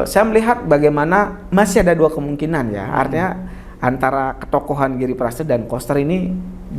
Saya melihat bagaimana masih ada dua kemungkinan ya. Artinya antara ketokohan Giri Prastyo dan Koster ini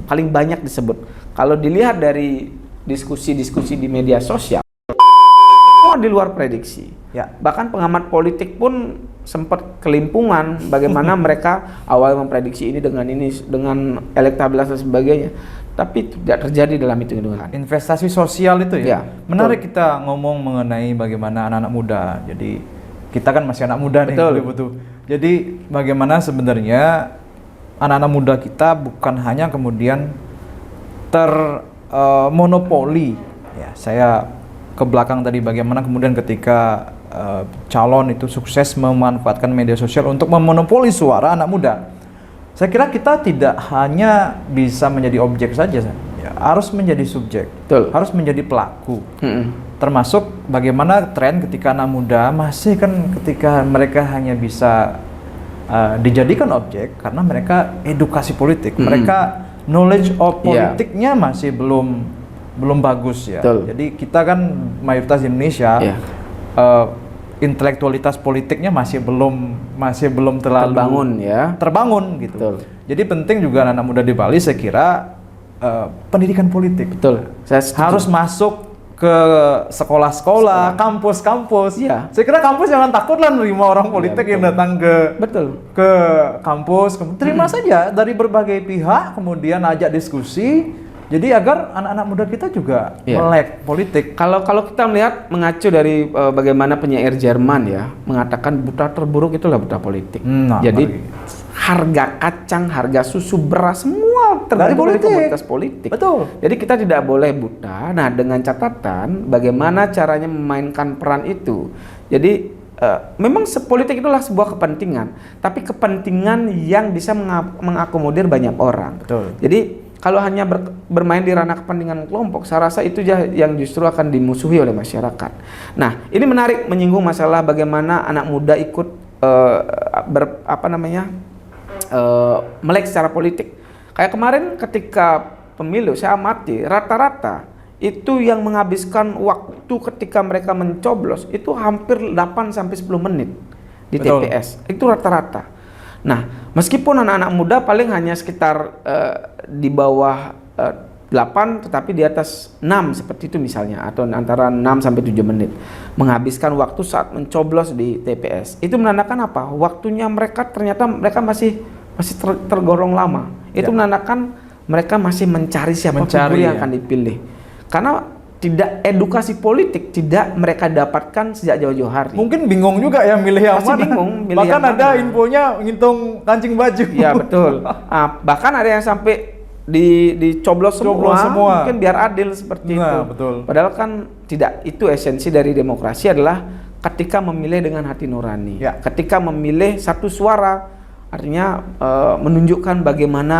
paling banyak disebut. Kalau dilihat dari diskusi-diskusi di media sosial, semua di luar prediksi. Ya. Bahkan pengamat politik pun sempat kelimpungan bagaimana mereka awal memprediksi ini dengan elektabilitas dan sebagainya. Tapi tidak terjadi dalam hitung-hitungan. Investasi sosial itu ya. Ya, Menarik betul. kita ngomong mengenai bagaimana anak-anak muda. Jadi kita kan masih anak muda nih, betul. Jadi bagaimana sebenarnya anak-anak muda kita bukan hanya kemudian termonopoli. Ya, saya ke belakang tadi bagaimana kemudian ketika calon itu sukses memanfaatkan media sosial untuk memonopoli suara anak muda. Saya kira kita tidak hanya bisa menjadi objek saja, ya, harus menjadi subjek, Betul. harus menjadi pelaku. Termasuk bagaimana tren ketika anak muda masih kan ketika mereka hanya bisa dijadikan objek karena mereka edukasi politik, mereka knowledge of politiknya masih belum bagus ya. Betul. Jadi kita kan mayoritas di Indonesia intelektualitas politiknya masih belum terlalu terbangun gitu. Betul. Jadi penting juga anak muda di Bali saya kira pendidikan politik. Betul. Saya setuju. Harus masuk ke sekolah-sekolah, kampus-kampus. Iya. Saya kira kampus jangan takut lah menerima orang politik yang datang ke kampus. Terima saja dari berbagai pihak, kemudian ajak diskusi. Jadi agar anak-anak muda kita juga melek politik. Kalau kita melihat mengacu dari bagaimana penyair Jerman ya mengatakan buta terburuk itulah buta politik. Jadi harga kacang, harga susu, beras semua tergantung dari komoditas politik. Betul. Jadi kita tidak boleh buta. Nah, dengan catatan bagaimana caranya memainkan peran itu. Jadi memang politik itulah sebuah kepentingan, tapi kepentingan yang bisa mengakomodir banyak orang. Betul. Jadi kalau hanya bermain di ranah kepentingan kelompok, saya rasa itu yang justru akan dimusuhi oleh masyarakat. Nah, ini menarik menyinggung masalah bagaimana anak muda ikut melek secara politik. Kayak kemarin ketika pemilu saya amati rata-rata itu yang menghabiskan waktu ketika mereka mencoblos itu hampir 8 sampai 10 menit di TPS. Itu rata-rata. Nah, meskipun anak-anak muda paling hanya sekitar di bawah 8 tetapi di atas 6 seperti itu misalnya, atau antara 6 sampai 7 menit menghabiskan waktu saat mencoblos di TPS. Itu menandakan apa? Waktunya mereka ternyata masih tergolong lama. Itu menandakan mereka masih mencari siapa figur yang akan dipilih. Karena tidak edukasi politik tidak mereka dapatkan sejak jauh-jauh hari. Mungkin bingung juga ya milih yang mana. Bahkan ada infonya ngitung kancing baju. Ya betul. Bahkan ada yang sampai dicoblos semua. Mungkin biar adil seperti itu. Betul. Padahal kan tidak, itu esensi dari demokrasi adalah ketika memilih dengan hati nurani. Ya. Ketika memilih satu suara, artinya menunjukkan bagaimana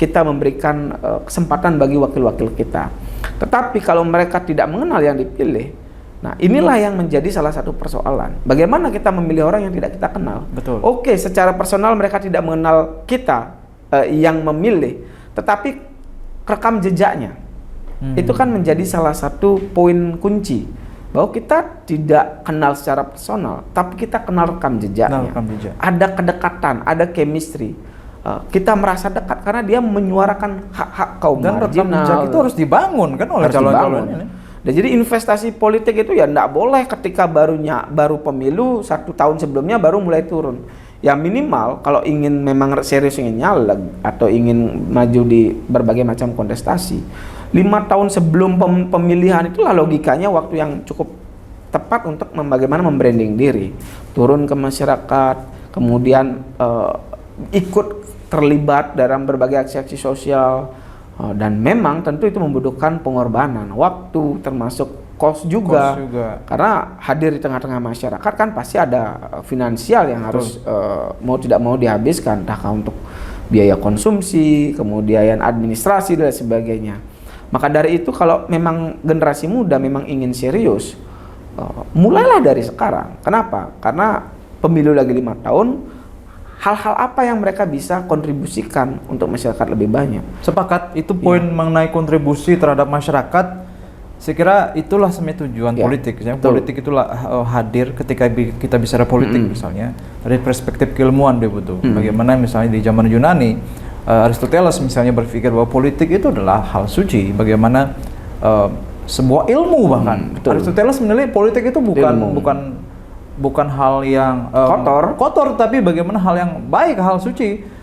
kita memberikan kesempatan bagi wakil-wakil kita. Tetapi kalau mereka tidak mengenal yang dipilih, nah inilah yang menjadi salah satu persoalan. Bagaimana kita memilih orang yang tidak kita kenal? Betul. Oke, secara personal mereka tidak mengenal kita yang memilih, tetapi rekam jejaknya itu kan menjadi salah satu poin kunci. Bahwa kita tidak kenal secara personal, tapi kita kenal rekam jejaknya. Ada kedekatan, ada chemistry. Kita merasa dekat karena dia menyuarakan hak-hak kaum marginal. Dan rekam jejak itu harus dibangun kan oleh calon-calon ini. Dan jadi investasi politik itu ya tidak boleh ketika baru pemilu 1 tahun sebelumnya baru mulai turun. Ya minimal kalau ingin memang serius ingin nyalek atau ingin maju di berbagai macam kontestasi, 5 tahun sebelum pemilihan itulah logikanya waktu yang cukup tepat untuk bagaimana membranding diri, turun ke masyarakat, kemudian ikut terlibat dalam berbagai aksi-aksi sosial, dan memang tentu itu membutuhkan pengorbanan waktu termasuk kos juga. Karena hadir di tengah-tengah masyarakat kan pasti ada finansial yang harus mau tidak mau dihabiskan, entah untuk biaya konsumsi, kemudian administrasi dan sebagainya. Maka dari itu kalau memang generasi muda memang ingin serius, mulailah dari sekarang. Kenapa? Karena pemilu lagi 5 tahun, hal-hal apa yang mereka bisa kontribusikan untuk masyarakat lebih banyak. Sepakat, itu poin mengenai kontribusi terhadap masyarakat. Saya kira itulah sebenarnya tujuan Ya, politik. Ya. betul. Politik itulah hadir ketika kita bicara politik misalnya dari perspektif keilmuan begitu. Bagaimana misalnya di zaman Yunani Aristoteles misalnya berpikir bahwa politik itu adalah hal suci. Bagaimana sebuah ilmu bahkan. Betul. Aristoteles menilai politik itu Ilmu. bukan hal yang kotor, tapi bagaimana hal yang baik, hal suci.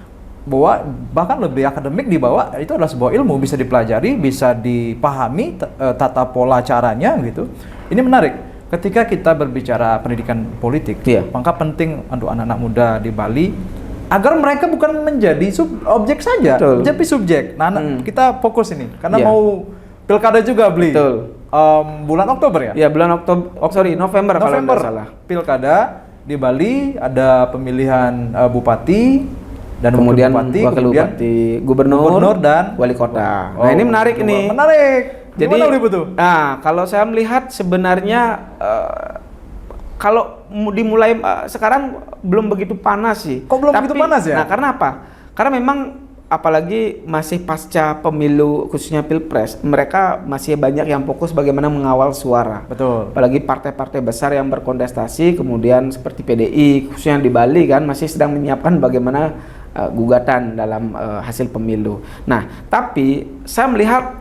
Bahwa bahkan lebih akademik di bawah itu adalah sebuah ilmu, bisa dipelajari, bisa dipahami tata pola caranya gitu. Ini menarik ketika kita berbicara pendidikan politik. Maka penting untuk anak-anak muda di Bali agar mereka bukan menjadi objek saja, tapi subjek. Nah, kita fokus ini karena mau pilkada juga, Bli. Bulan Oktober ya? Ya, bulan November kalau tidak salah. Pilkada di Bali ada pemilihan bupati dan kemudian bupati, wakil bupati, gubernur dan wali kota. Nah, ini menarik ini. Menarik. Jadi, betul? Nah, kalau saya melihat sebenarnya kalau dimulai sekarang belum begitu panas sih. Kok belum begitu panas ya? Nah, karena apa? Karena memang apalagi masih pasca pemilu khususnya Pilpres, mereka masih banyak yang fokus bagaimana mengawal suara. Betul. Apalagi partai-partai besar yang berkontestasi, kemudian seperti PDI khususnya di Bali kan masih sedang menyiapkan bagaimana gugatan dalam hasil pemilu. Nah, tapi saya melihat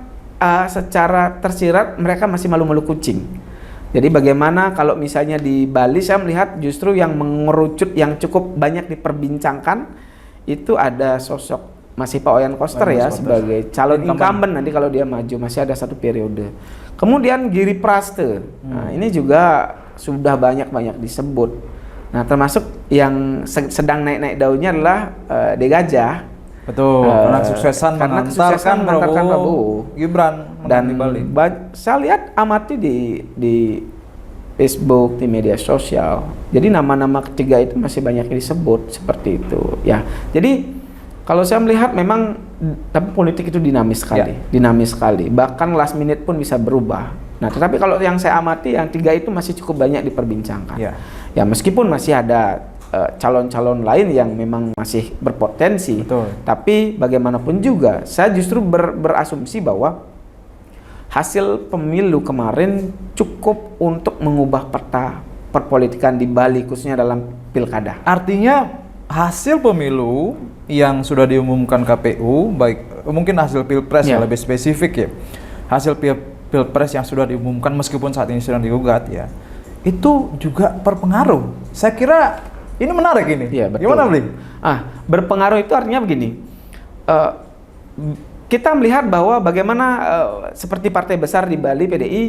secara tersirat mereka masih malu-malu kucing. Jadi bagaimana kalau misalnya di Bali saya melihat justru yang mengerucut yang cukup banyak diperbincangkan itu ada sosok masih Pak Wayan Koster ya sebagai calon incumbent nanti kalau dia maju masih ada 1 periode. Kemudian Giri Praste. Nah, ini juga sudah banyak disebut. Nah, termasuk yang sedang naik-naik daunnya adalah De Gajah. Betul, karena kesuksesan mengantarkan Prabowo Gibran dan di Bali. Saya lihat amati di Facebook, di media sosial. Jadi nama-nama ketiga itu masih banyak disebut seperti itu. Ya, jadi kalau saya melihat memang tapi politik itu dinamis sekali, bahkan last minute pun bisa berubah. Nah, tetapi kalau yang saya amati yang 3 itu masih cukup banyak diperbincangkan. Ya, meskipun masih ada calon-calon lain yang memang masih berpotensi. Tapi bagaimanapun juga, saya justru berasumsi bahwa hasil pemilu kemarin cukup untuk mengubah peta perpolitikan di Bali khususnya dalam pilkada. Artinya hasil pemilu yang sudah diumumkan KPU, baik mungkin hasil Pilpres yang lebih spesifik ya. Hasil Pilpres yang sudah diumumkan meskipun saat ini sedang digugat ya. Itu juga berpengaruh. Saya kira ini menarik ini. Iya, betul. Gimana, Bli? Berpengaruh itu artinya begini. Kita melihat bahwa bagaimana seperti partai besar di Bali PDI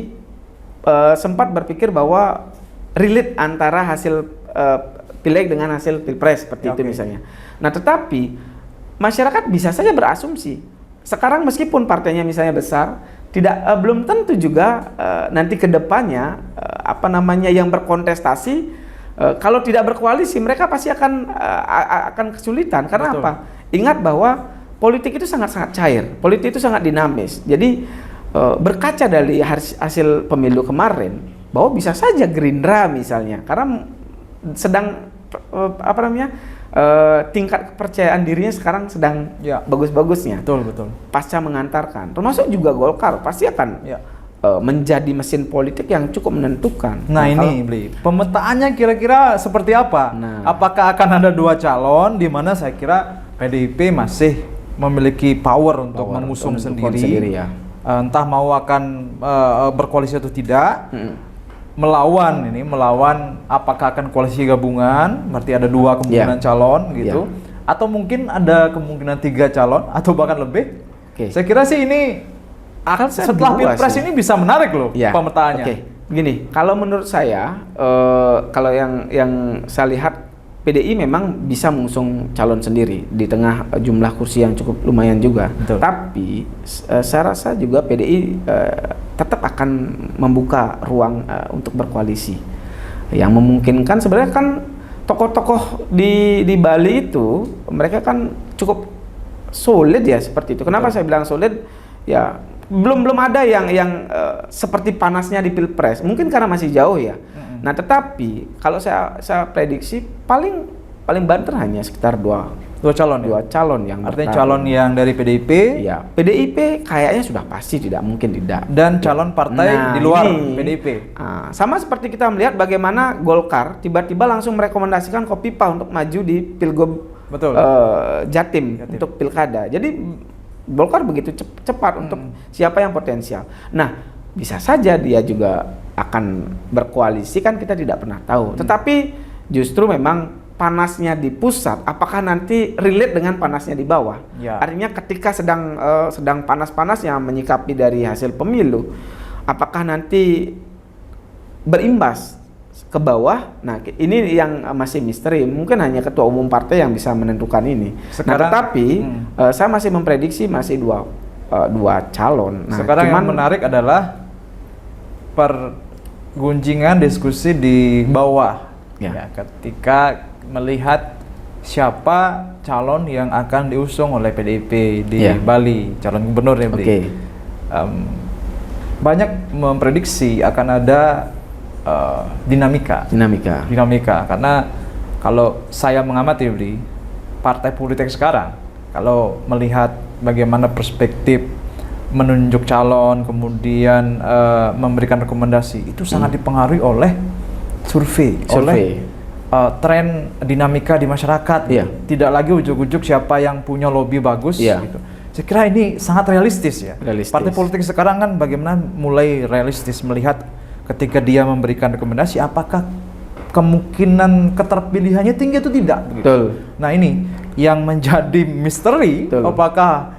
sempat berpikir bahwa relate antara hasil pileg dengan hasil pilpres seperti itu misalnya. Nah, tetapi masyarakat bisa saja berasumsi sekarang meskipun partainya misalnya besar, belum tentu juga nanti ke depannya yang berkontestasi kalau tidak berkoalisi mereka pasti akan kesulitan. Karena apa? Ingat bahwa politik itu sangat cair, politik itu sangat dinamis. Jadi berkaca dari hasil pemilu kemarin, bahwa bisa saja Gerindra misalnya, karena sedang tingkat kepercayaan dirinya sekarang sedang bagus-bagusnya. Betul. Pasca mengantarkan, termasuk juga Golkar pasti akan menjadi mesin politik yang cukup menentukan. Nah, ini Bli, pemetaannya kira-kira seperti apa? Apakah akan ada 2 calon di mana saya kira PDIP masih memiliki power untuk mengusung sendiri ya. Entah mau akan berkoalisi atau tidak, melawan apakah akan koalisi gabungan, berarti ada 2 kemungkinan calon gitu, atau mungkin ada kemungkinan 3 calon atau bahkan lebih. Saya kira sih ini setelah Pilpres ini bisa menarik loh pemetaannya. Gini, kalau menurut saya, kalau yang saya lihat PDI memang bisa mengusung calon sendiri di tengah jumlah kursi yang cukup lumayan juga. Tapi saya rasa juga PDI tetap akan membuka ruang untuk berkoalisi. Yang memungkinkan sebenarnya kan tokoh-tokoh di Bali itu mereka kan cukup solid ya seperti itu. Kenapa saya bilang solid? Ya belum ada yang seperti panasnya di Pilpres. Mungkin karena masih jauh ya. Nah, tetapi kalau saya prediksi paling banter hanya sekitar 2 Dua calon ya? Dua calon yang Artinya bertarung. calon yang dari PDIP Ya, PDIP kayaknya sudah pasti tidak mungkin tidak. dan calon partai Nah, di luar ini, PDIP. sama seperti kita melihat bagaimana Golkar tiba-tiba langsung merekomendasikan Kofifa untuk maju di Pilgub Betul. Jatim untuk pilkada. Jadi Golkar begitu cepat untuk siapa yang potensial. Nah, bisa saja dia juga akan berkoalisi, kan kita tidak pernah tahu. Tetapi justru memang panasnya di pusat, apakah nanti relate dengan panasnya di bawah? Ya. Artinya ketika sedang panas-panasnya menyikapi dari hasil pemilu, apakah nanti berimbas ke bawah? Nah, ini yang masih misteri. Mungkin hanya ketua umum partai yang bisa menentukan ini. Sekarang, tetapi saya masih memprediksi masih dua calon. Nah, sekarang yang menarik adalah pergunjingan diskusi di bawah. Ya. Ketika melihat siapa calon yang akan diusung oleh PDIP di Bali, calon gubernur ya, Bli. Banyak memprediksi akan ada dinamika karena kalau saya mengamati, Bli, partai politik sekarang kalau melihat bagaimana perspektif menunjuk calon kemudian memberikan rekomendasi itu sangat dipengaruhi oleh survei. Oleh tren dinamika di masyarakat. Tidak lagi ujuk-ujuk siapa yang punya lobby bagus gitu. Saya kira ini sangat realistis ya. Partai politik sekarang kan bagaimana mulai realistis melihat ketika dia memberikan rekomendasi apakah kemungkinan keterpilihannya tinggi atau tidak begitu. Betul. Nah, ini yang menjadi misteri. Betul. Apakah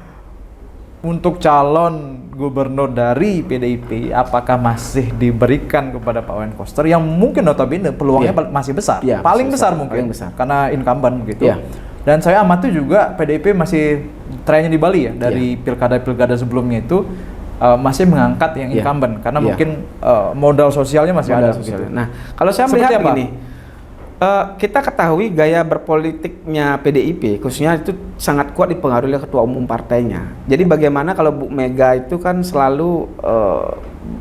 untuk calon gubernur dari PDIP apakah masih diberikan kepada Pak Wayan Koster yang mungkin notabene peluangnya masih besar, paling besar mungkin karena incumbent gitu. Dan saya amati juga PDIP masih trennya di Bali ya dari pilkada-pilkada sebelumnya itu masih mengangkat yang incumbent karena mungkin modal sosialnya masih ada. Gitu. Nah, kalau saya melihat begini, kita ketahui gaya berpolitiknya PDIP khususnya itu sangat kuat dipengaruhi oleh ketua umum partainya. Jadi bagaimana kalau Bu Mega itu kan selalu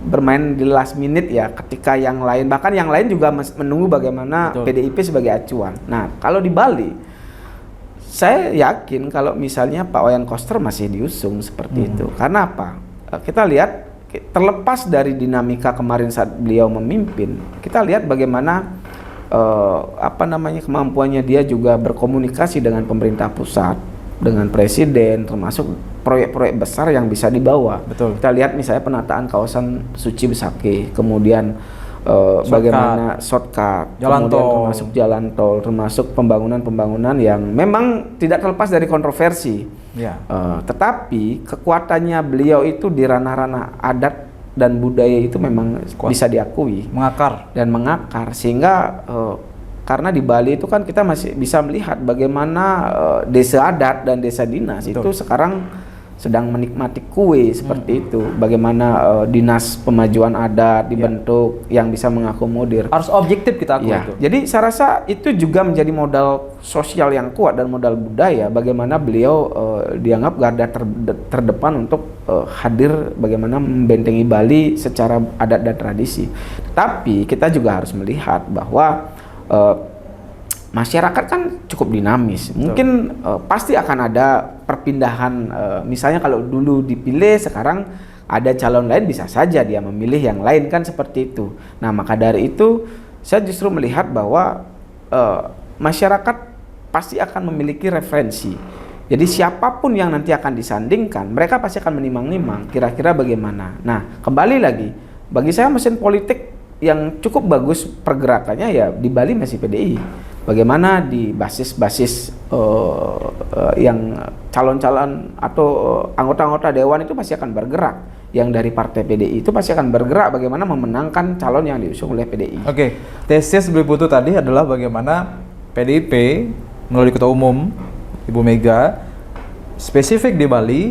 bermain di last minute ya, ketika yang lain, bahkan yang lain juga menunggu bagaimana PDIP sebagai acuan. Nah, kalau di Bali saya yakin kalau misalnya Pak Wayan Koster masih diusung seperti itu. Karena apa? Kita lihat terlepas dari dinamika kemarin saat beliau memimpin, kita lihat bagaimana kemampuannya dia juga berkomunikasi dengan pemerintah pusat, dengan presiden, termasuk proyek-proyek besar yang bisa dibawa. Betul. Kita lihat misalnya penataan kawasan Suci Besakih, kemudian bagaimana shortcut, kemudian termasuk jalan tol, termasuk pembangunan-pembangunan yang memang tidak terlepas dari kontroversi. Tetapi kekuatannya beliau itu di ranah-ranah adat dan budaya itu memang bisa diakui, mengakar sehingga karena di Bali itu kan kita masih bisa melihat bagaimana desa adat dan desa dinas itu sekarang sedang menikmati kue seperti itu, bagaimana dinas pemajuan adat dibentuk yang bisa mengakomodir. Harus objektif kita akui itu. Jadi saya rasa itu juga menjadi modal sosial yang kuat dan modal budaya bagaimana beliau dianggap garda terdepan untuk hadir bagaimana membentengi Bali secara adat dan tradisi. Tapi kita juga harus melihat bahwa masyarakat kan cukup dinamis. Mungkin pasti akan ada perpindahan. Misalnya kalau dulu dipilih, sekarang ada calon lain, bisa saja dia memilih yang lain kan seperti itu. Nah, maka dari itu saya justru melihat bahwa masyarakat pasti akan memiliki referensi. Jadi siapapun yang nanti akan disandingkan, mereka pasti akan menimang-nimang kira-kira bagaimana. Nah, kembali lagi, bagi saya mesin politik yang cukup bagus pergerakannya ya di Bali masih PDI. Bagaimana di basis-basis yang calon-calon atau anggota-anggota dewan itu pasti akan bergerak. Yang dari partai PDI itu pasti akan bergerak bagaimana memenangkan calon yang diusung oleh PDI. Oke, tesis Beli Putu tadi adalah bagaimana PDIP melalui ketua umum Ibu Mega spesifik di Bali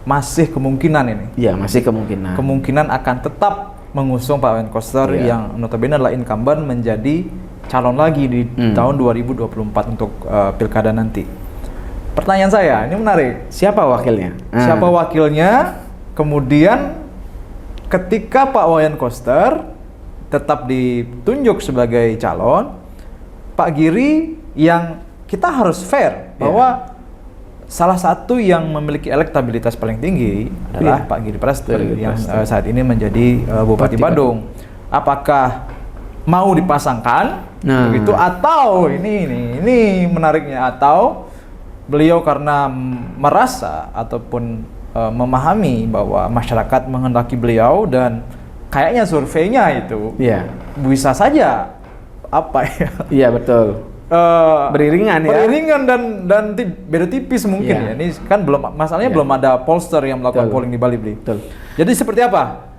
masih kemungkinan ini. Iya, masih kemungkinan. Kemungkinan akan tetap mengusung Pak Wayan Koster yang notabene adalah incumbent menjadi calon lagi di tahun 2024 untuk pilkada nanti. Pertanyaan saya, ini menarik. Siapa wakilnya? Siapa wakilnya? Kemudian ketika Pak Wayan Koster tetap ditunjuk sebagai calon, Pak Giri yang kita harus fair bahwa salah satu yang memiliki elektabilitas paling tinggi adalah Pak Giri Prastyo yang saat ini menjadi Bupati Badung. Apakah mau dipasangkan begitu, atau ini menariknya, atau beliau karena merasa ataupun memahami bahwa masyarakat menghendaki beliau dan kayaknya surveinya itu bisa saja Iya betul. Beriringan dan beda tipis mungkin ya. Ini kan masalahnya belum ada pollster yang melakukan polling di Bali. Betul. Jadi seperti apa?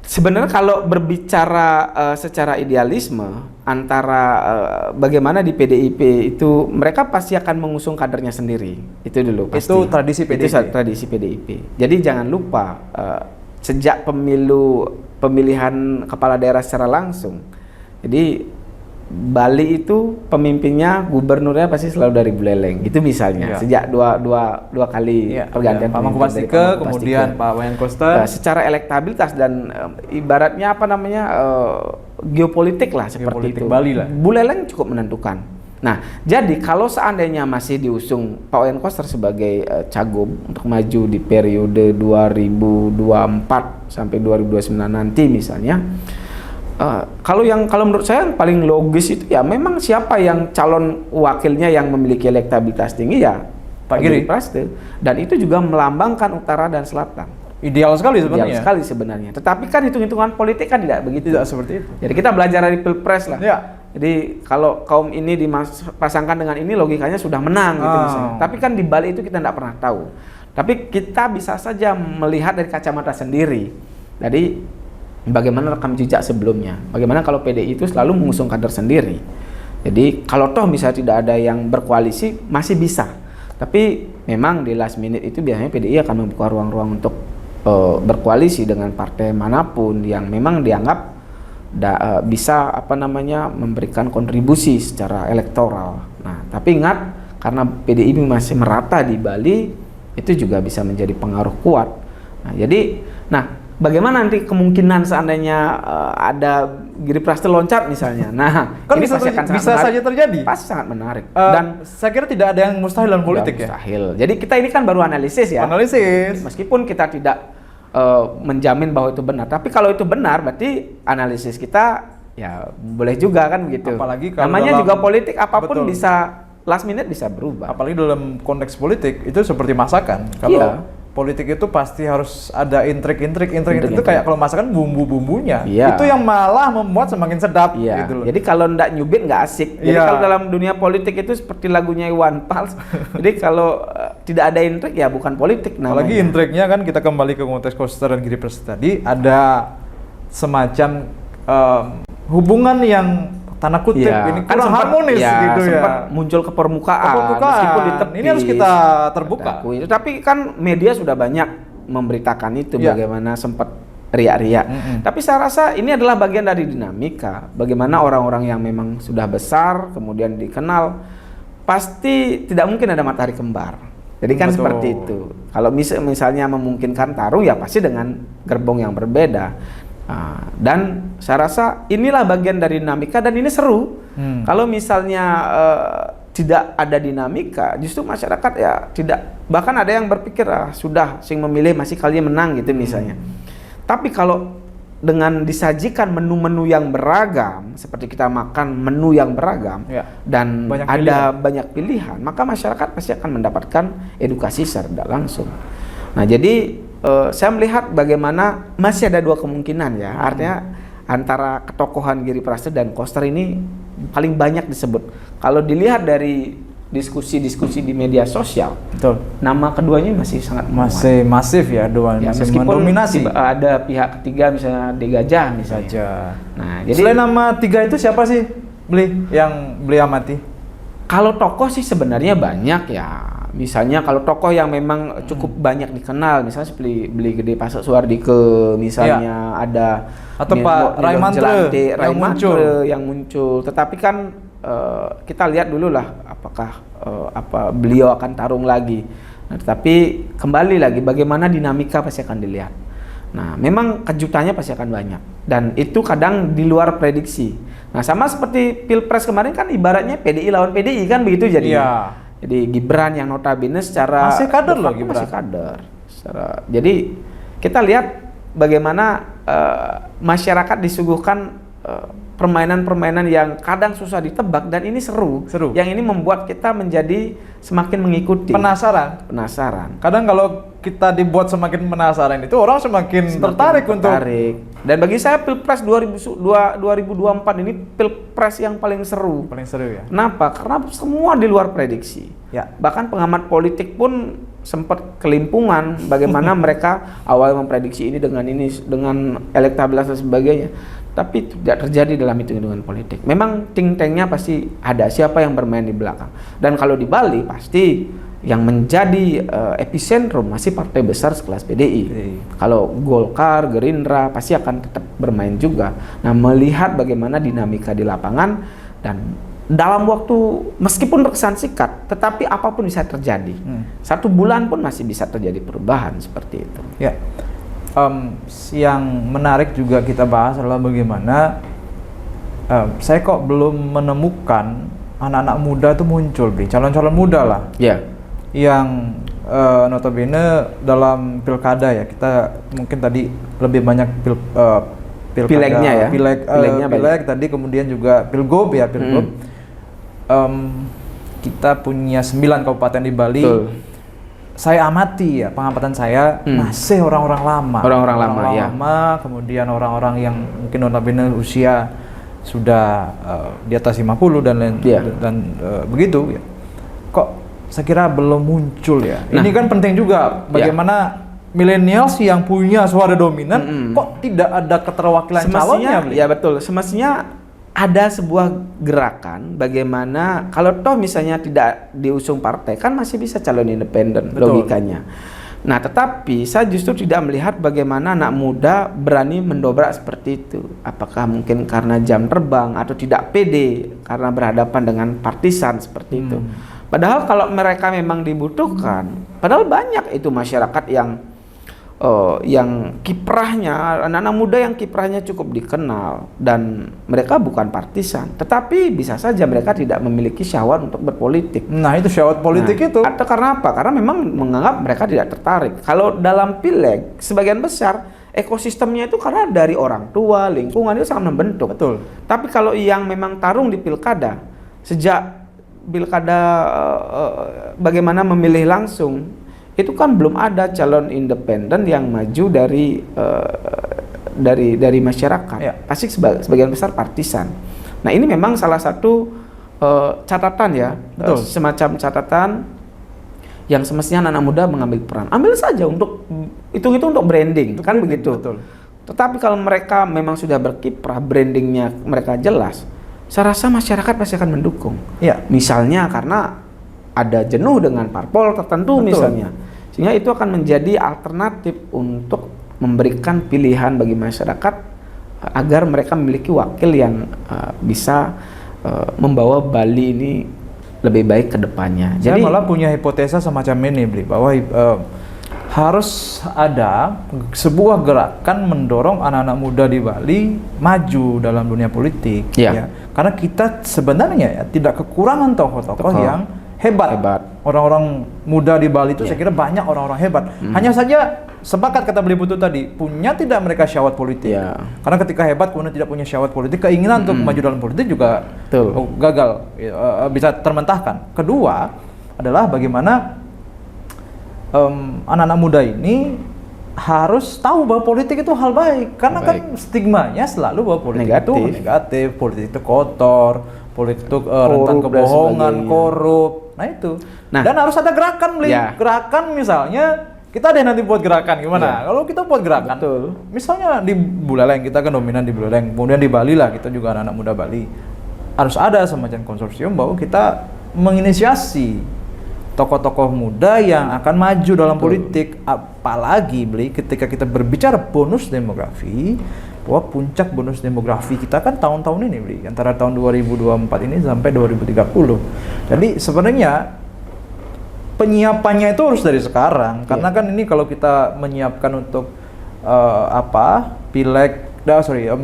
Sebenarnya kalau berbicara secara idealisme antara bagaimana di PDIP itu mereka pasti akan mengusung kadernya sendiri. Itu dulu pasti. Itu tradisi PDIP. Itu tradisi PDIP. Jadi jangan lupa sejak pemilihan kepala daerah secara langsung. Jadi Bali itu pemimpinnya, gubernurnya pasti selalu dari Buleleng. Itu misalnya sejak dua kali pergantian Pak Mangku Pastike, kemudian Pak Wayan Koster. Secara elektabilitas dan ibaratnya geopolitik lah seperti itu. Bali lah. Buleleng cukup menentukan. Nah, jadi kalau seandainya masih diusung Pak Wayan Koster sebagai cagup untuk maju di periode 2024 sampai 2029 nanti misalnya. Kalau menurut saya yang paling logis itu ya memang siapa yang calon wakilnya yang memiliki elektabilitas tinggi ya Pak Giri Prastyo, dan itu juga melambangkan utara dan selatan. Ideal sekali sebenarnya. Ideal sekali sebenarnya. Tetapi kan hitung-hitungan politik kan tidak begitu. Tidak seperti itu. Jadi kita belajar dari Pilpres lah. Ya. Jadi kalau kaum ini dipasangkan dengan ini logikanya sudah menang gitu misalnya. Tapi kan di Bali itu kita tidak pernah tahu. Tapi kita bisa saja melihat dari kacamata sendiri. Jadi bagaimana rekam jejak sebelumnya? Bagaimana kalau PDI itu selalu mengusung kader sendiri? Jadi kalau toh misalnya tidak ada yang berkoalisi masih bisa. Tapi memang di last minute itu biasanya PDI akan membuka ruang-ruang untuk berkoalisi dengan partai manapun yang memang dianggap bisa memberikan kontribusi secara elektoral. Nah, tapi ingat karena PDI masih merata di Bali, itu juga bisa menjadi pengaruh kuat. Bagaimana nanti kemungkinan seandainya ada Giri Prastyo loncat misalnya? Nah, kan ini bisa saja terjadi. Pasti sangat menarik. Dan saya kira tidak ada yang mustahil dalam politik ya. Mustahil. Jadi kita ini kan baru analisis ya. Analisis. Meskipun kita tidak menjamin bahwa itu benar, tapi kalau itu benar berarti analisis kita ya boleh juga kan begitu. Apalagi kalau namanya juga politik, apapun bisa last minute bisa berubah. Apalagi dalam konteks politik itu seperti masakan. Kalau politik itu pasti harus ada intrik itu kayak kalau masakan bumbu-bumbunya. Itu yang malah membuat semakin sedap gitu loh. Jadi kalau ndak nyubit nggak asik. Jadi kalau dalam dunia politik itu seperti lagunya Iwan Fals. Jadi kalau tidak ada intrik ya bukan politik namanya. Apalagi intriknya kan kita kembali ke konteks Koster dan Giri Prastyo tadi ada semacam hubungan yang tanda kutip ini kan kurang harmonis gitu ya. Sempat muncul ke permukaan meskipun ditepis. Ini harus kita terbuka. Tapi kan media sudah banyak memberitakan itu bagaimana sempat riak-riak. Tapi saya rasa ini adalah bagian dari dinamika. Bagaimana orang-orang yang memang sudah besar kemudian dikenal pasti tidak mungkin ada matahari kembar. Jadi kan seperti itu. Kalau misalnya memungkinkan tarung ya pasti dengan gerbong yang berbeda. Dan saya rasa inilah bagian dari dinamika dan ini seru. Kalau misalnya tidak ada dinamika, justru masyarakat ya tidak, bahkan ada yang berpikir sudah sing memilih masih kalian menang gitu misalnya. Tapi kalau dengan disajikan menu-menu yang beragam, seperti kita makan menu yang beragam dan banyak pilihan, maka masyarakat pasti akan mendapatkan edukasi secara tidak langsung. Nah, jadi saya melihat bagaimana masih ada dua kemungkinan ya, artinya antara ketokohan Giri Prastyo dan Koster ini paling banyak disebut. Kalau dilihat dari diskusi-diskusi di media sosial, nama keduanya masih sangat masif ya, meskipun mendominasi. Ada pihak ketiga misalnya Degajah misalnya. Nah, jadi selain nama tiga itu siapa sih yang beli amati? Kalau tokoh sih sebenarnya banyak ya. Misalnya kalau tokoh yang memang cukup banyak dikenal, misalnya seperti Beli Gede Pasek Suardike, misalnya ada atau Pak Raimantre yang muncul. Tetapi kan kita lihat dulu lah apakah beliau akan tarung lagi. Nah, tetapi kembali lagi bagaimana dinamika pasti akan dilihat. Nah, memang kejutannya pasti akan banyak dan itu kadang di luar prediksi. Nah, sama seperti Pilpres kemarin kan ibaratnya PDI lawan PDI kan begitu Iya. jadinya. Jadi Gibran yang notabene secara Masih kader de loh facto Gibran. masih kader. Jadi kita lihat bagaimana masyarakat disuguhkan permainan-permainan yang kadang susah ditebak dan ini seru. Yang ini membuat kita menjadi semakin mengikuti. Penasaran. Kadang kalau kita dibuat semakin penasaran itu orang semakin tertarik untuk. Dan bagi saya Pilpres 2024 ini Pilpres yang paling seru. Paling seru ya. Kenapa? Karena semua di luar prediksi. Ya. Bahkan pengamat politik pun sempat kelimpungan bagaimana mereka awal memprediksi ini dengan elektabilitas dan sebagainya. Tapi tidak terjadi dalam hitung-hitungan politik. Memang think tanknya pasti ada siapa yang bermain di belakang. Dan kalau di Bali pasti yang menjadi epicentrum masih partai besar sekelas PDI. Kalau Golkar, Gerindra pasti akan tetap bermain juga. Nah, melihat bagaimana dinamika di lapangan dan dalam waktu meskipun terkesan singkat, tetapi apapun bisa terjadi. 1 bulan pun masih bisa terjadi perubahan seperti itu. Ya. Yang menarik juga kita bahas adalah bagaimana saya kok belum menemukan anak-anak muda itu muncul, calon-calon muda lah. Ya. Yang notabene dalam pilkada ya, kita mungkin tadi lebih banyak pilegnya ya. Pileg tadi, kemudian juga pilgub ya, pilgub. Kita punya 9 kabupaten di Bali. Betul. Saya amati ya, pengamatan saya masih orang-orang lama. Orang-orang lama, kemudian orang-orang yang mungkin notabene usia sudah di atas 50 dan lain dan begitu ya. Kok saya kira belum muncul ya. Nah, ini kan penting juga bagaimana millennials yang punya suara dominan kok tidak ada keterwakilan calonnya. Ya betul, semestinya ada sebuah gerakan bagaimana kalau toh misalnya tidak diusung partai kan masih bisa calon independen logikanya. Nah, tetapi saya justru tidak melihat bagaimana anak muda berani mendobrak seperti itu. Apakah mungkin karena jam terbang atau tidak pede karena berhadapan dengan partisan seperti itu. Padahal kalau mereka memang dibutuhkan, padahal banyak itu masyarakat yang kiprahnya, anak-anak muda yang kiprahnya cukup dikenal dan mereka bukan partisan, tetapi bisa saja mereka tidak memiliki syahwat untuk berpolitik. Nah, itu syahwat politik itu. Atau karena apa? Karena memang menganggap mereka tidak tertarik. Kalau dalam pileg, sebagian besar ekosistemnya itu karena dari orang tua, lingkungan itu sangat membentuk. Betul. Tapi kalau yang memang tarung di pilkada, sejak pilkada bagaimana memilih langsung, itu kan belum ada calon independen yang maju dari masyarakat. Ya. Pasti sebagian besar partisan. Nah, ini memang salah satu catatan ya, semacam catatan yang semestinya anak muda mengambil peran. Ambil saja untuk hitung-hitung untuk branding, kan begitu. Betul. Tetapi kalau mereka memang sudah berkiprah, brandingnya mereka jelas, saya rasa masyarakat pasti akan mendukung. Ya. Misalnya karena ada jenuh dengan parpol tertentu misalnya. Sehingga itu akan menjadi alternatif untuk memberikan pilihan bagi masyarakat agar mereka memiliki wakil yang bisa membawa Bali ini lebih baik ke depannya. Jadi malah punya hipotesa semacam ini, Bli, bahwa harus ada sebuah gerakan mendorong anak-anak muda di Bali maju dalam dunia politik. Ya. Karena kita sebenarnya ya tidak kekurangan tokoh-tokoh yang hebat. Orang-orang muda di Bali itu saya kira banyak orang-orang hebat. Hanya saja sepakat kata Beli Putu tadi, punya tidak mereka syahwat politik. Karena ketika hebat kemudian tidak punya syahwat politik, keinginan untuk maju dalam politik juga gagal, bisa termentahkan. Kedua adalah bagaimana anak-anak muda ini harus tahu bahwa politik itu hal baik. Karena kan stigmanya selalu bahwa politik itu negatif, politik itu kotor, politik itu rentan kebohongan, korup. Nah itu. Dan harus ada gerakan, Bli. Gerakan misalnya kita ada nanti buat gerakan gimana? Kalau kita buat gerakan, misalnya di Buleleng, kita kan dominan di Buleleng. Kemudian di Bali lah, kita juga anak-anak muda Bali. Harus ada semacam konsorsium bahwa kita menginisiasi tokoh-tokoh muda yang akan maju dalam politik. Apalagi, Bli, ketika kita berbicara bonus demografi, bahwa puncak bonus demografi kita kan tahun-tahun ini, Bli, antara tahun 2024 ini sampai 2030. Jadi sebenarnya penyiapannya itu harus dari sekarang, karena kan ini kalau kita menyiapkan untuk pileg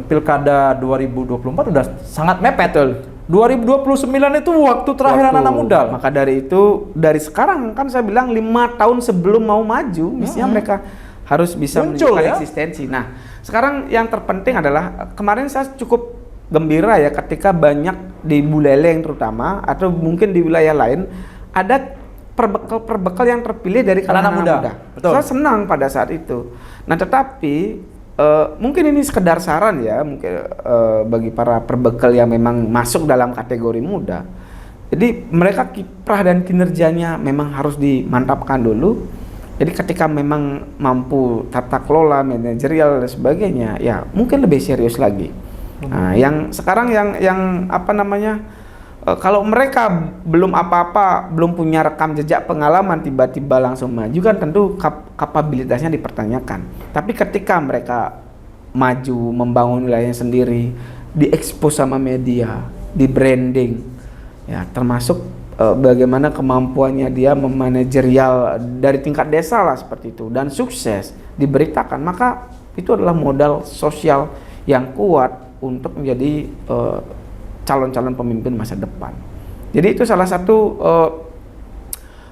Pilkada 2024 udah sangat mepet. Betul. 2029 itu waktu terakhir anak-anak muda. Maka dari itu, dari sekarang kan saya bilang 5 tahun sebelum mau maju, mestinya mereka harus bisa muncul menunjukkan ya eksistensi. Nah, sekarang yang terpenting adalah kemarin saya cukup gembira ya ketika banyak di Buleleng terutama atau mungkin di wilayah lain ada perbekal yang terpilih dari kalangan anak muda. Betul. Saya senang pada saat itu. Nah, tetapi mungkin ini sekedar saran ya, mungkin bagi para perbekal yang memang masuk dalam kategori muda. Jadi mereka kiprah dan kinerjanya memang harus dimantapkan dulu. Jadi ketika memang mampu tata kelola, manajerial dan sebagainya, ya mungkin lebih serius lagi. Nah, yang sekarang yang apa namanya? Kalau mereka belum apa-apa, belum punya rekam jejak pengalaman, tiba-tiba langsung maju kan tentu kapabilitasnya dipertanyakan. Tapi ketika mereka maju, membangun wilayahnya sendiri, diekspos sama media, di branding, ya termasuk bagaimana kemampuannya dia memanajerial dari tingkat desa lah seperti itu, dan sukses diberitakan, maka itu adalah modal sosial yang kuat untuk menjadi calon-calon pemimpin masa depan. Jadi itu salah satu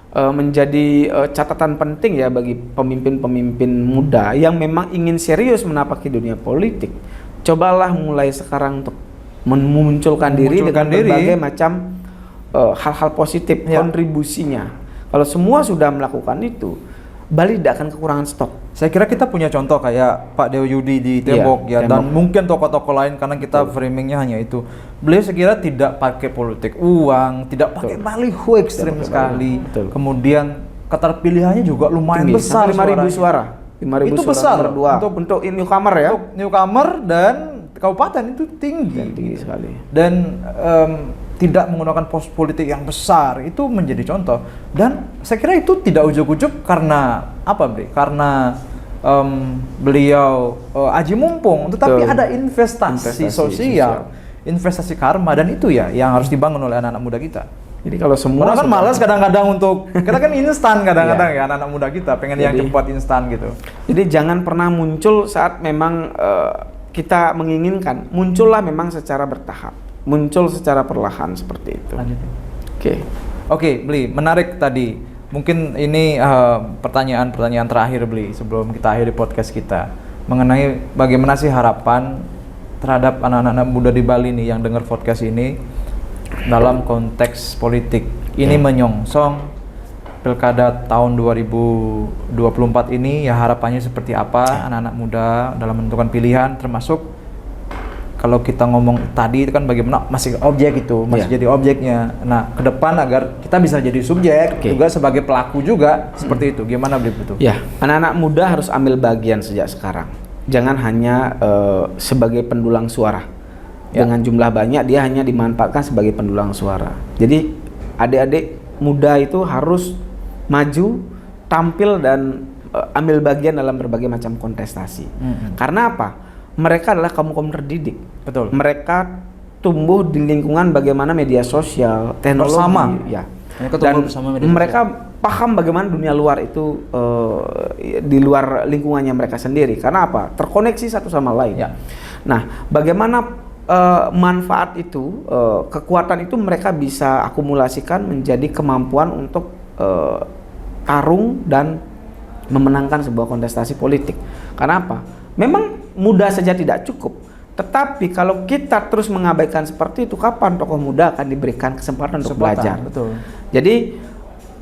menjadi catatan penting ya bagi pemimpin-pemimpin muda yang memang ingin serius menapaki dunia politik. Cobalah mulai sekarang untuk memunculkan diri dengan berbagai macam hal-hal positif, kontribusinya. Kalau semua sudah melakukan itu, Bali tidak akan kekurangan stok. Saya kira kita punya contoh kayak Pak Dewa Yudi di Tembok dan mungkin tokoh-tokoh lain karena kita framingnya hanya itu. Beliau saya kira tidak pakai politik uang, tidak pakai baliho ekstrim sekali. Kemudian keterpilihannya juga lumayan besar, 5.000 suara. 5.000 itu suara besar untuk newcomer ya. Untuk newcomer dan kabupaten itu tinggi sekali. Dan tidak menggunakan pos politik yang besar, itu menjadi contoh. Dan saya kira itu tidak ujuk-ujuk karena apa, Bre? Karena beliau aji mumpung, tetapi ada investasi sosial, investasi karma, dan itu ya yang harus dibangun oleh anak-anak muda kita. Jadi kalau semua kan malas kadang-kadang untuk kita kan instan kadang-kadang ya anak-anak muda kita pengen yang cepat instan gitu. Jadi jangan pernah muncul saat memang kita menginginkan, muncullah memang secara bertahap, muncul secara perlahan seperti itu. Oke, Bli, menarik tadi. Mungkin ini pertanyaan terakhir, Bli, sebelum kita akhiri podcast kita, mengenai bagaimana sih harapan terhadap anak-anak muda di Bali nih yang dengar podcast ini dalam konteks politik. Ini menyongsong Pilkada tahun 2024 ini, ya harapannya seperti apa anak-anak muda dalam menentukan pilihan, termasuk kalau kita ngomong tadi itu kan bagaimana masih objek itu, masih jadi objeknya. Nah, ke depan agar kita bisa jadi subjek juga sebagai pelaku juga seperti itu. Gimana Bli itu? Ya, anak-anak muda harus ambil bagian sejak sekarang. Jangan hanya sebagai pendulang suara. Dengan jumlah banyak dia hanya dimanfaatkan sebagai pendulang suara. Jadi adik-adik muda itu harus maju, tampil dan ambil bagian dalam berbagai macam kontestasi. Karena apa? Mereka adalah kaum terdidik. Betul. Mereka tumbuh di lingkungan bagaimana media sosial, teknologi, dan mereka paham bagaimana dunia luar itu di luar lingkungannya mereka sendiri. Karena apa? Terkoneksi satu sama lain. Nah, bagaimana manfaat itu, kekuatan itu mereka bisa akumulasikan menjadi kemampuan untuk tarung dan memenangkan sebuah kontestasi politik. Karena apa? Memang muda saja tidak cukup, tetapi kalau kita terus mengabaikan seperti itu, kapan tokoh muda akan diberikan kesempatan untuk belajar? Betul. Jadi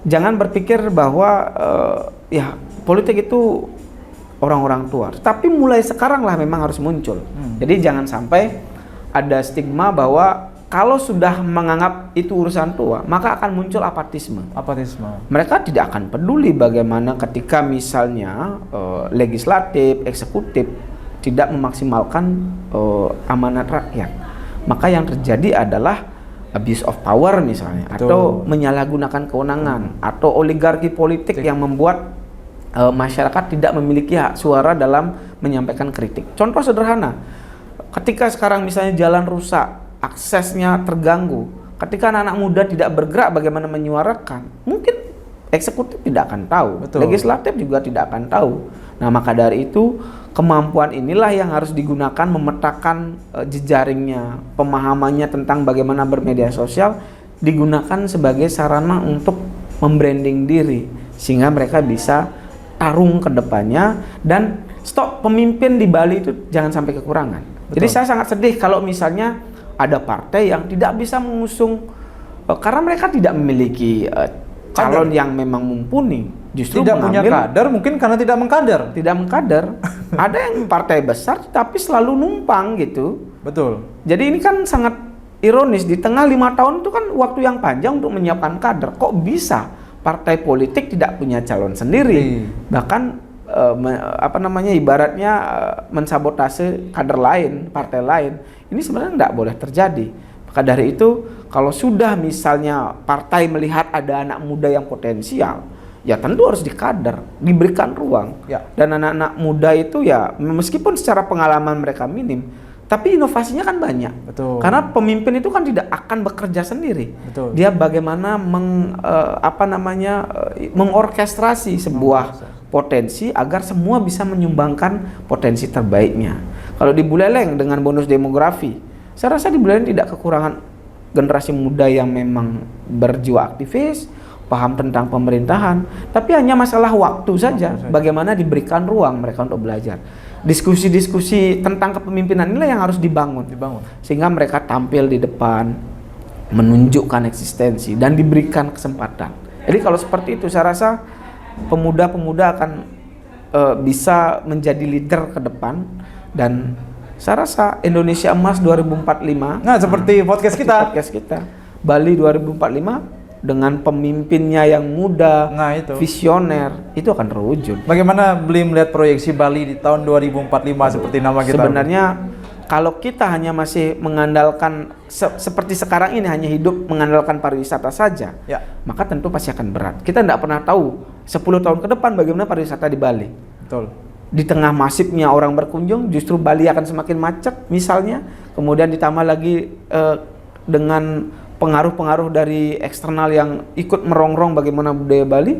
jangan berpikir bahwa ya politik itu orang-orang tua, tapi mulai sekarang lah memang harus muncul. Jadi jangan sampai ada stigma bahwa kalau sudah menganggap itu urusan tua, maka akan muncul apatisme. Mereka tidak akan peduli bagaimana ketika misalnya legislatif, eksekutif tidak memaksimalkan amanat rakyat. Maka yang terjadi adalah abuse of power misalnya, atau menyalahgunakan kewenangan, atau oligarki politik yang membuat masyarakat tidak memiliki hak suara dalam menyampaikan kritik. Contoh sederhana, ketika sekarang misalnya jalan rusak, aksesnya terganggu, ketika anak-anak muda tidak bergerak bagaimana menyuarakan, mungkin eksekutif tidak akan tahu, Betul. legislatif juga tidak akan tahu. Nah, maka dari itu kemampuan inilah yang harus digunakan memetakan jejaringnya, pemahamannya tentang bagaimana bermedia sosial digunakan sebagai sarana untuk membranding diri sehingga mereka bisa tarung ke depannya dan stok pemimpin di Bali itu jangan sampai kekurangan. Betul. Jadi saya sangat sedih kalau misalnya ada partai yang tidak bisa mengusung karena mereka tidak memiliki calon yang memang mumpuni, justru tidak punya kader, mungkin karena tidak mengkader. Tidak mengkader. Ada yang partai besar tapi selalu numpang gitu. Betul. Jadi ini kan sangat ironis, di tengah 5 tahun itu kan waktu yang panjang untuk menyiapkan kader. Kok bisa partai politik tidak punya calon sendiri, bahkan ibaratnya mensabotase kader lain, partai lain. Ini sebenarnya tidak boleh terjadi. Maka dari itu, kalau sudah misalnya partai melihat ada anak muda yang potensial, ya tentu harus dikader, diberikan ruang. Ya. Dan anak-anak muda itu ya meskipun secara pengalaman mereka minim, tapi inovasinya kan banyak. Betul. Karena pemimpin itu kan tidak akan bekerja sendiri. Betul. Dia bagaimana mengorkestrasi sebuah potensi agar semua bisa menyumbangkan potensi terbaiknya. Kalau di Buleleng dengan bonus demografi, saya rasa di Buleleng tidak kekurangan generasi muda yang memang berjiwa aktivis, paham tentang pemerintahan, tapi hanya masalah waktu saja. Bagaimana diberikan ruang mereka untuk belajar. Diskusi-diskusi tentang kepemimpinan inilah yang harus dibangun. Sehingga mereka tampil di depan, menunjukkan eksistensi dan diberikan kesempatan. Jadi kalau seperti itu saya rasa pemuda-pemuda akan bisa menjadi leader ke depan, dan saya rasa Indonesia Emas 2045. Nah, seperti podcast kita. Bali 2045 dengan pemimpinnya yang muda, visioner, itu akan terwujud. Bagaimana Bli melihat proyeksi Bali di tahun 2045 seperti nama kita? Sebenarnya kalau kita hanya masih mengandalkan seperti sekarang ini hanya hidup mengandalkan pariwisata saja, maka tentu pasti akan berat. Kita tidak pernah tahu 10 tahun ke depan bagaimana pariwisata di Bali. Betul. Di tengah masifnya orang berkunjung, justru Bali akan semakin macet misalnya. Kemudian ditambah lagi dengan pengaruh-pengaruh dari eksternal yang ikut merongrong bagaimana budaya Bali.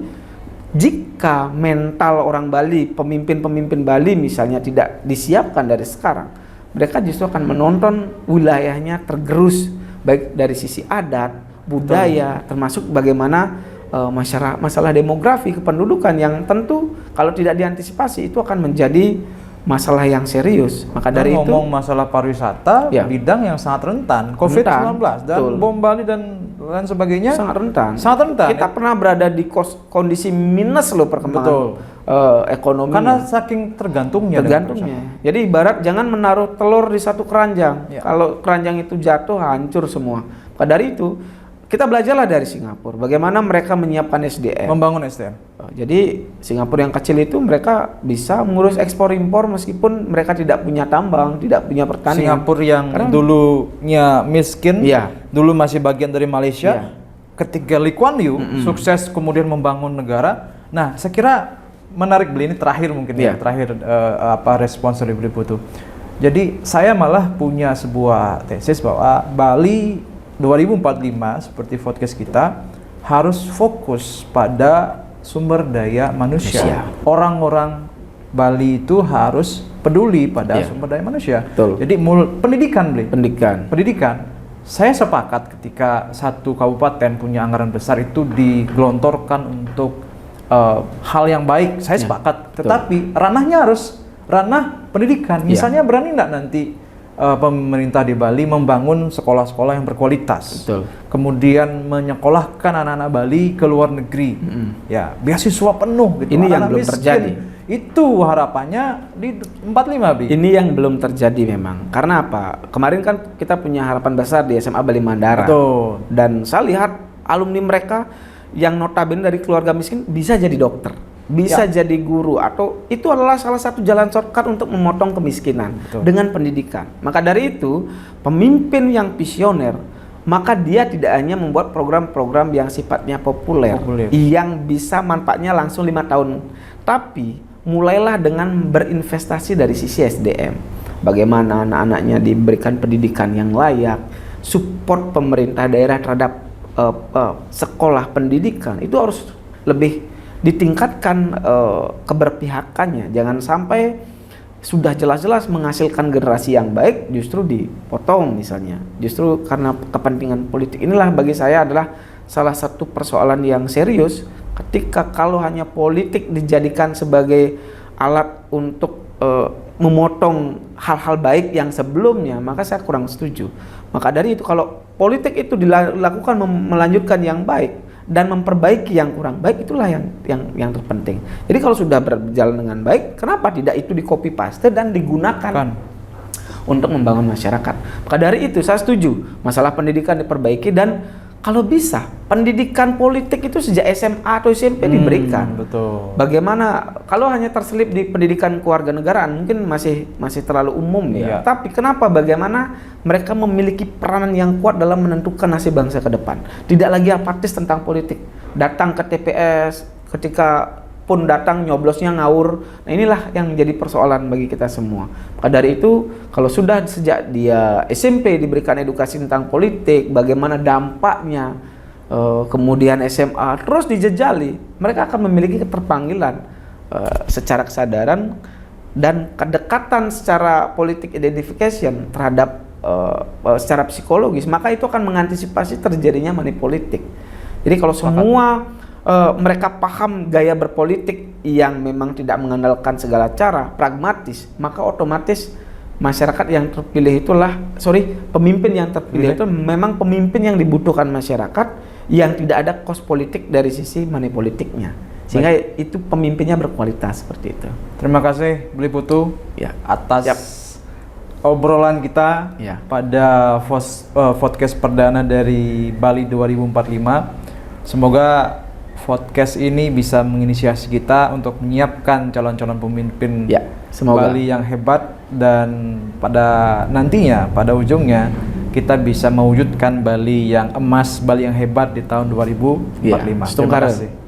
Jika mental orang Bali, pemimpin-pemimpin Bali misalnya tidak disiapkan dari sekarang, mereka justru akan menonton wilayahnya tergerus, baik dari sisi adat, budaya, termasuk bagaimana masalah demografi, kependudukan yang tentu kalau tidak diantisipasi itu akan menjadi masalah yang serius. Maka dari itu ngomong masalah pariwisata, bidang yang sangat rentan, COVID-19 dan bom Bali dan lain sebagainya sangat rentan. Kita pernah berada di kondisi minus loh perkembangan ekonomi. Karena saking tergantungnya. Jadi ibarat jangan menaruh telur di satu keranjang. Kalau keranjang itu jatuh, hancur semua. Maka dari itu kita belajarlah dari Singapura, bagaimana mereka menyiapkan SDM, membangun SDM. Jadi Singapura yang kecil itu mereka bisa mengurus ekspor impor meskipun mereka tidak punya tambang, tidak punya pertanian. Singapura yang dulunya miskin, dulu masih bagian dari Malaysia, ketika Lee Kuan Yew sukses kemudian membangun negara. Nah, saya kira menarik Bli, ini terakhir mungkin terakhir respons dari Bli Putu. Jadi saya malah punya sebuah tesis bahwa Bali 2045 seperti podcast kita harus fokus pada sumber daya manusia. Orang-orang Bali itu harus peduli pada sumber daya manusia. Jadi pendidikan, Bli. Pendidikan. Saya sepakat ketika satu kabupaten punya anggaran besar itu digelontorkan untuk hal yang baik. Saya sepakat. Tetapi ranahnya harus ranah pendidikan. Misalnya berani nggak nanti pemerintah di Bali membangun sekolah-sekolah yang berkualitas, kemudian menyekolahkan anak-anak Bali ke luar negeri, beasiswa penuh gitu. Ini yang belum terjadi. Itu harapannya di 45 Bi. Ini yang belum terjadi memang. Karena apa? Kemarin kan kita punya harapan besar di SMA Bali Mandara. Dan saya lihat alumni mereka yang notabene dari keluarga miskin bisa jadi dokter, bisa jadi guru, atau itu adalah salah satu jalan shortcut untuk memotong kemiskinan dengan pendidikan. Maka dari itu, pemimpin yang visioner, maka dia tidak hanya membuat program-program yang sifatnya populer, yang bisa manfaatnya langsung 5 tahun, tapi mulailah dengan berinvestasi dari sisi SDM. Bagaimana anak-anaknya diberikan pendidikan yang layak, support pemerintah daerah terhadap sekolah pendidikan, itu harus lebih ditingkatkan keberpihakannya. Jangan sampai sudah jelas-jelas menghasilkan generasi yang baik justru dipotong misalnya. Justru karena kepentingan politik inilah bagi saya adalah salah satu persoalan yang serius ketika kalau hanya politik dijadikan sebagai alat untuk memotong hal-hal baik yang sebelumnya, maka saya kurang setuju. Maka dari itu kalau politik itu dilakukan melanjutkan yang baik dan memperbaiki yang kurang baik, itulah yang terpenting. Jadi kalau sudah berjalan dengan baik, kenapa tidak itu di copy paste dan digunakan untuk membangun masyarakat? Maka dari itu saya setuju masalah pendidikan diperbaiki, dan kalau bisa pendidikan politik itu sejak SMA atau SMP diberikan. Betul. Bagaimana kalau hanya terselip di pendidikan kewarganegaraan mungkin masih terlalu umum ya. Tapi kenapa bagaimana mereka memiliki peranan yang kuat dalam menentukan nasib bangsa ke depan. Tidak lagi apatis tentang politik. Datang ke TPS, ketika pun datang nyoblosnya ngawur. Nah, inilah yang menjadi persoalan bagi kita semua. Maka dari itu, kalau sudah sejak dia SMP diberikan edukasi tentang politik, bagaimana dampaknya, kemudian SMA terus dijejali, mereka akan memiliki keterpanggilan secara kesadaran dan kedekatan secara politik identification terhadap secara psikologis, maka itu akan mengantisipasi terjadinya money politik. Jadi kalau semua mereka paham gaya berpolitik yang memang tidak mengandalkan segala cara, pragmatis, maka otomatis masyarakat yang terpilih pemimpin yang terpilih itu memang pemimpin yang dibutuhkan masyarakat, yang tidak ada kos politik dari sisi money politiknya, sehingga itu pemimpinnya berkualitas seperti itu. Terima kasih Beli Putu atas obrolan kita pada podcast perdana dari Bali 2045. Semoga podcast ini bisa menginisiasi kita untuk menyiapkan calon-calon pemimpin Bali yang hebat, dan pada ujungnya kita bisa mewujudkan Bali yang emas, Bali yang hebat di tahun 2045. Terima kasih.